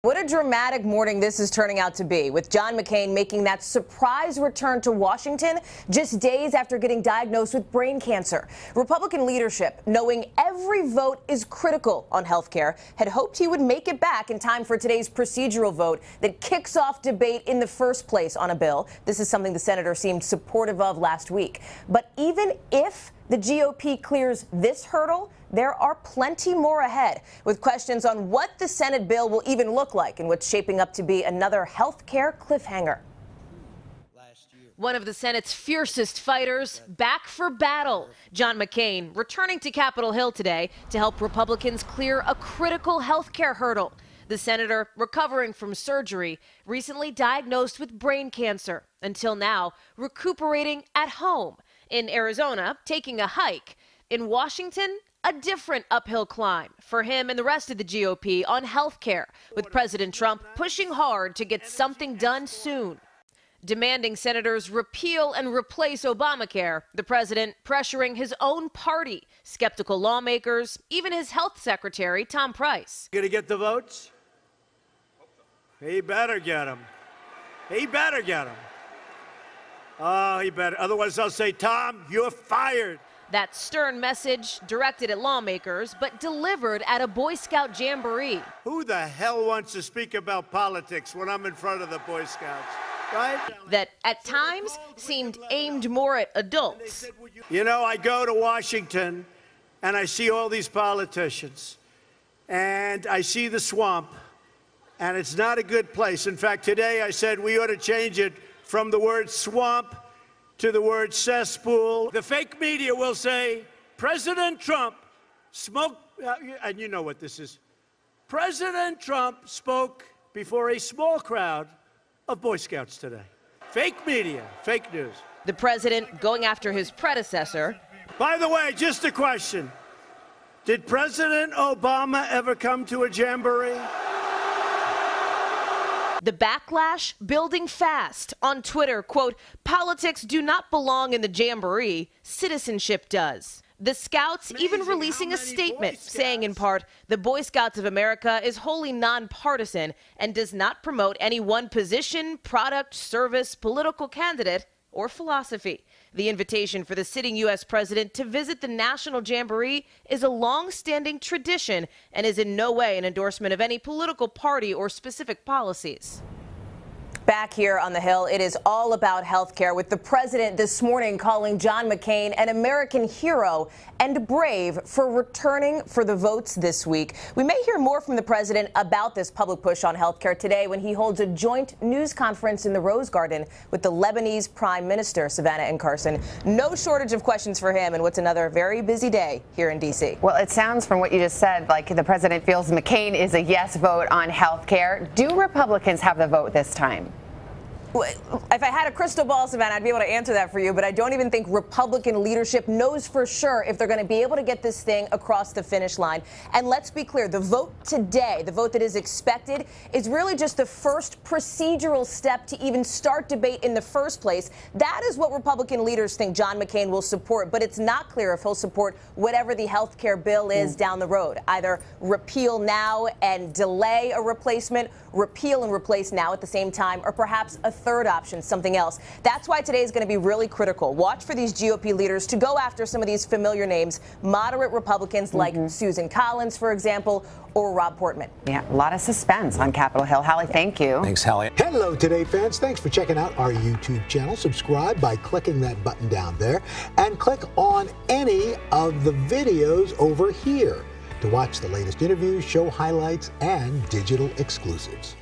What a dramatic morning this is turning out to be, with John McCain making that surprise return to Washington just days after getting diagnosed with brain cancer. Republican leadership, knowing every vote is critical on health care, had hoped he would make it back in time for today's procedural vote that kicks off debate in the first place on a bill. This is something the senator seemed supportive of last week. But even if the GOP clears this hurdle, there are plenty more ahead, with questions on what the Senate bill will even look like and what's shaping up to be another health care cliffhanger. One of the Senate's fiercest fighters back for battle. John McCain returning to Capitol Hill today to help Republicans clear a critical health care hurdle. The senator, recovering from surgery, recently diagnosed with brain cancer. Until now, recuperating at home. In Arizona, taking a hike. In Washington, a different uphill climb for him and the rest of the GOP on health care, with President Trump pushing hard to get something done soon. Demanding senators repeal and replace Obamacare, the president pressuring his own party, skeptical lawmakers, even his health secretary, Tom Price. Going to get the votes? He better get them. He better get them. Oh, he better. Otherwise, I'll say, Tom, you're fired. That stern message directed at lawmakers, but delivered at a Boy Scout jamboree. Who the hell wants to speak about politics when I'm in front of the Boy Scouts, right? That at times seemed aimed more at adults. You know, I go to Washington and I see all these politicians and I see the swamp, and it's not a good place. In fact, today I said we ought to change it from the word swamp to the word cesspool. The fake media will say, President Trump spoke, and you know what this is. President Trump spoke before a small crowd of Boy Scouts today. Fake media, fake news. The president going after his predecessor. By the way, just a question. Did President Obama ever come to a jamboree? The backlash building fast. On Twitter, quote, politics do not belong in the jamboree, citizenship does. The Scouts even releasing a statement saying in part, the Boy Scouts of America is wholly nonpartisan and does not promote any one position, product, service, political candidate, or philosophy. The invitation for the sitting U.S. president to visit the National Jamboree is a long-standing tradition and is in no way an endorsement of any political party or specific policies. Back here on the Hill, it is all about health care, with the president this morning calling John McCain an American hero and brave for returning for the votes this week. We may hear more from the president about this public push on health care today when he holds a joint news conference in the Rose Garden with the Lebanese Prime Minister, Savannah and Carson. No shortage of questions for him in what's another very busy day here in D.C. Well, it sounds from what you just said like the president feels McCain is a yes vote on health care. Do Republicans have the vote this time? If I had a crystal ball, Savannah, I'd be able to answer that for you, but I don't even think Republican leadership knows for sure if they're going to be able to get this thing across the finish line. And let's be clear, the vote today, the vote that is expected, is really just the first procedural step to even start debate in the first place. That is what Republican leaders think John McCain will support, but it's not clear if he'll support whatever the health care bill is down the road. Either repeal now and delay a replacement, repeal and replace now at the same time, or perhaps a third option, something else. That's why today is going to be really critical. Watch for these GOP leaders to go after some of these familiar names, moderate Republicans like Susan Collins, for example, or Rob Portman. Yeah, a lot of suspense on Capitol Hill. Hallie, thank you. Thanks, Hallie. Hello, Today fans. Thanks for checking out our YouTube channel. Subscribe by clicking that button down there and click on any of the videos over here to watch the latest interviews, show highlights, and digital exclusives.